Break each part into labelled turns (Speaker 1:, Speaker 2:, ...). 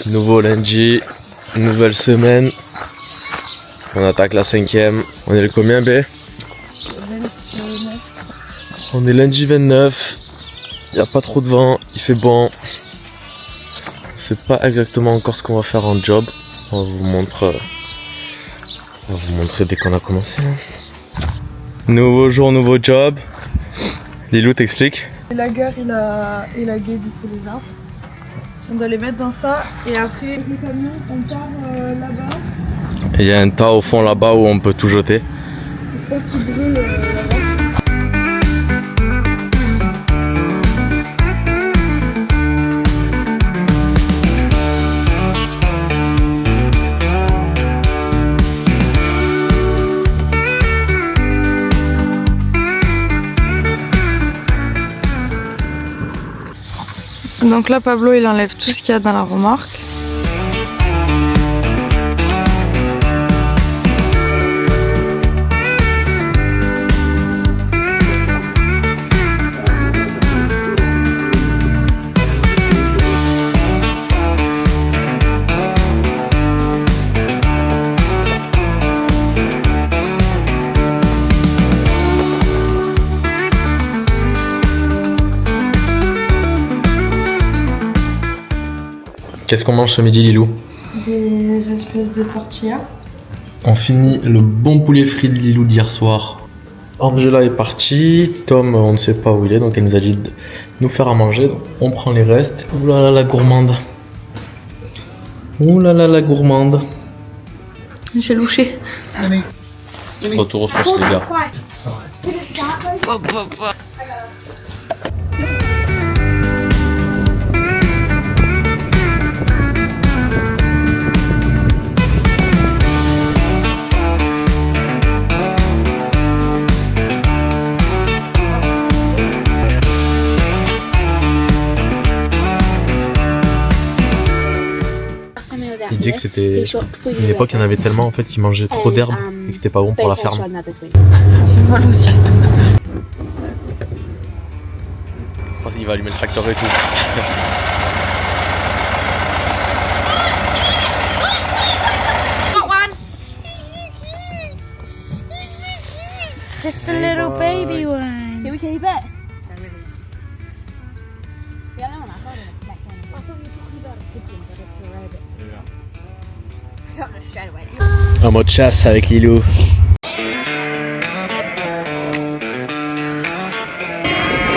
Speaker 1: Nouveau lundi, nouvelle semaine. On attaque la 5e. On est le combien, B? On est lundi 29. Il n'y a pas trop de vent, il fait bon. On sait pas exactement encore ce qu'on va faire en job. On va vous montrer dès qu'on a commencé. Nouveau jour, nouveau job. Lilou, t'expliques?
Speaker 2: La gare, il a élagué du coup les arbres. On doit les mettre dans ça et après avec le camion on part là-bas.
Speaker 1: Il y a un tas au fond là-bas où on peut tout jeter.
Speaker 2: Je pense qu'il brûle là-bas. Donc là Pablo il enlève tout ce qu'il y a dans la remorque.
Speaker 1: Qu'est-ce qu'on mange ce midi, Lilou?
Speaker 2: Des espèces de tortillas.
Speaker 1: On finit le bon poulet frit de Lilou d'hier soir. Angela est partie, Tom on ne sait pas où il est, donc elle nous a dit de nous faire à manger. Donc on prend les restes. Ouh là là la gourmande. Ouh là là la gourmande.
Speaker 2: J'ai louché.
Speaker 1: Retour aux sources les gars. Il disait que c'était une époque, il y en avait tellement en fait qui mangeaient trop d'herbe et que c'était pas bon pour la ferme.
Speaker 2: Ça fait mal aussi.
Speaker 1: Il va allumer le tracteur et tout.
Speaker 3: Just a little baby one.
Speaker 4: Can we keep it? The other one I thought it was back then. I thought you were talking about a pigeon, but it's a rabbit. Yeah. I got it straight away.
Speaker 1: En mode chasse avec Lilou.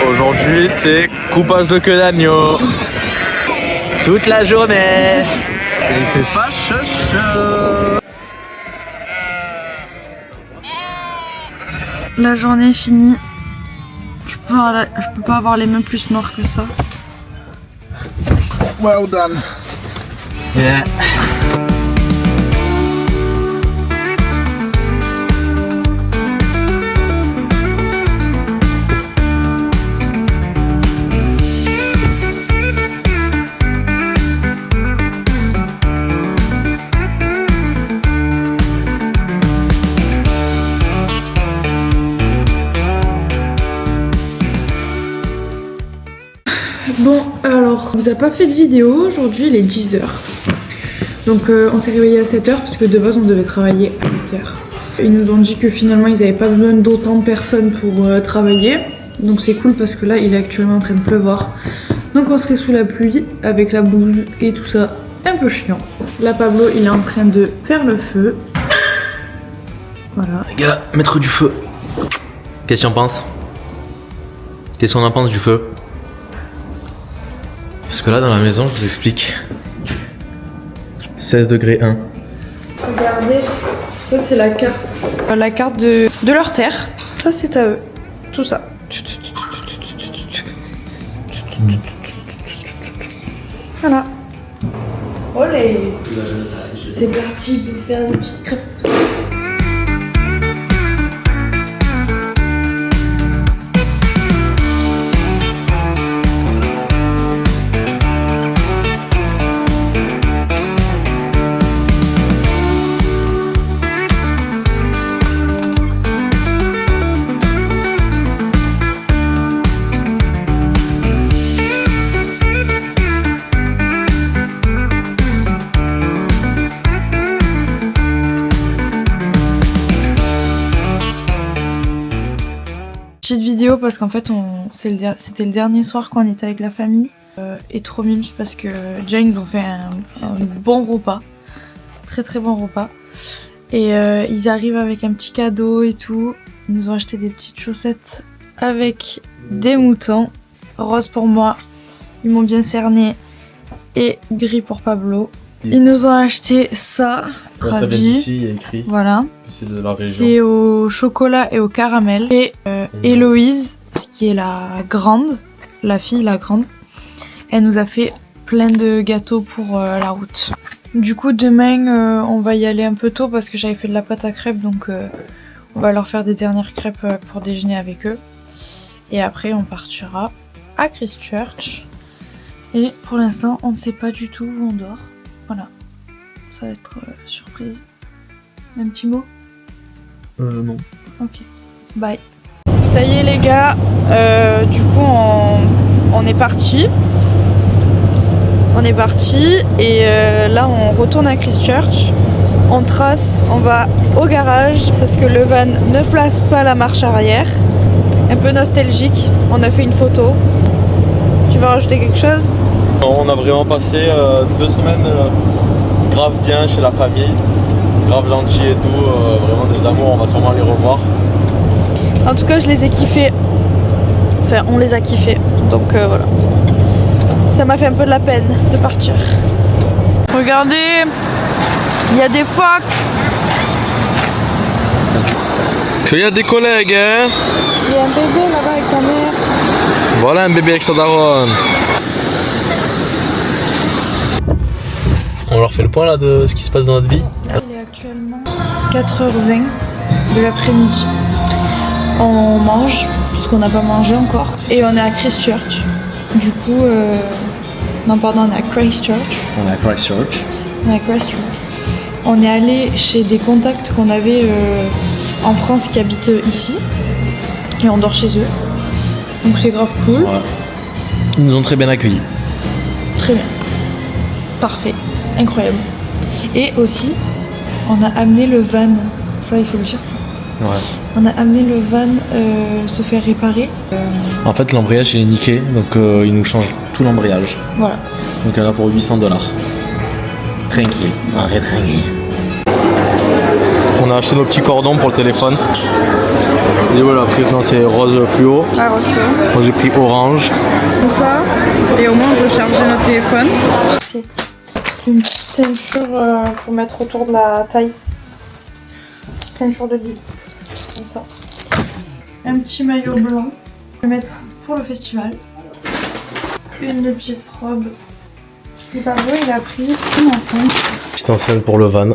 Speaker 1: Aujourd'hui c'est coupage de queue d'agneau. Toute la journée. Et il fait pas chaud.
Speaker 2: La journée est finie. Je peux pas avoir les mains plus noires que ça.
Speaker 5: Well done.
Speaker 1: Yeah.
Speaker 2: Bon, alors, on vous a pas fait de vidéo, aujourd'hui il est 10h. Donc on s'est réveillé à 7h parce que de base on devait travailler à 8h. Ils nous ont dit que finalement ils n'avaient pas besoin d'autant de personnes pour travailler. Donc c'est cool parce que là il est actuellement en train de pleuvoir. Donc on serait sous la pluie avec la bouse et tout ça, un peu chiant. Là Pablo il est en train de faire le feu. Voilà.
Speaker 1: Les gars, mettre du feu. Qu'est-ce qu'on pense? Qu'est-ce qu'on en pense du feu? Parce que là dans la maison, je vous explique. 16 degrés 1.
Speaker 2: Regardez, ça c'est la carte. La carte de leur terre. Ça c'est à eux. Tout ça. Voilà. Olé. C'est parti pour faire des petites crêpes. vidéo parce qu'en fait c'était le dernier soir qu'on était avec la famille. Et trop mimes parce que Jane nous ont fait un bon repas. Très très bon repas. Et ils arrivent avec un petit cadeau et tout. Ils nous ont acheté des petites chaussettes avec des moutons. Rose pour moi. Ils m'ont bien cerné. Et gris pour Pablo. Ils nous ont acheté ça.
Speaker 1: Ça vient d'ici, il y a écrit.
Speaker 2: Voilà.
Speaker 1: C'est de la région.
Speaker 2: C'est au chocolat et au caramel. Et Héloïse, qui est la grande, la fille, la grande, elle nous a fait plein de gâteaux pour la route. Du coup, demain, on va y aller un peu tôt parce que j'avais fait de la pâte à crêpes, donc on va leur faire des dernières crêpes pour déjeuner avec eux. Et après, on partira à Christchurch. Et pour l'instant, on ne sait pas du tout où on dort. Voilà. Ça va être surprise. Un petit mot ?
Speaker 1: Non.
Speaker 2: Ok. Bye. Ça y est les gars, du coup on est parti. On est parti et là on retourne à Christchurch. On trace, on va au garage parce que le van ne place pas la marche arrière. Un peu nostalgique, on a fait une photo. Tu veux rajouter quelque chose ?
Speaker 1: On a vraiment passé 2 semaines grave bien chez la famille, grave gentil et tout, vraiment des amours, on va sûrement les revoir.
Speaker 2: En tout cas je les ai kiffés, enfin on les a kiffés, donc voilà. Ça m'a fait un peu de la peine de partir. Regardez, il y a des phoques.
Speaker 1: Il y a des collègues, hein.
Speaker 2: Il y a un bébé là-bas avec sa mère.
Speaker 1: Voilà un bébé avec sa daronne. On leur fait le point là de ce qui se passe dans notre vie.
Speaker 2: Il est actuellement 4h20 de l'après-midi. On mange, puisqu'on n'a pas mangé encore. Et on est à Christchurch. Du coup, non pardon, on est à Christchurch.
Speaker 1: On est à Christchurch.
Speaker 2: On est à Christchurch. On est allé chez des contacts qu'on avait en France qui habitent ici. Et on dort chez eux. Donc c'est grave cool.
Speaker 1: Ouais. Ils nous ont très bien accueillis.
Speaker 2: Très bien. Parfait. Incroyable. Et aussi, on a amené le van. Ça, il faut le dire, ça.
Speaker 1: Ouais.
Speaker 2: On a amené le van se faire réparer.
Speaker 1: En fait, l'embrayage il est niqué, donc ils nous changent tout l'embrayage.
Speaker 2: Voilà.
Speaker 1: Donc il y en a pour $800. Tranquille, arrête tranquille. On a acheté nos petits cordons pour le téléphone. Et voilà, après c'est rose fluo.
Speaker 2: Ah, ok.
Speaker 1: Moi j'ai pris orange.
Speaker 2: Comme ça. Et au moins on peut charger notre téléphone. Une petite ceinture pour mettre autour de la taille. Une petite ceinture de lit. Comme ça. Un petit maillot blanc. Je vais mettre pour le festival. Une petite robe. Et Pablo il a pris une enceinte.
Speaker 1: Petite enceinte pour le van.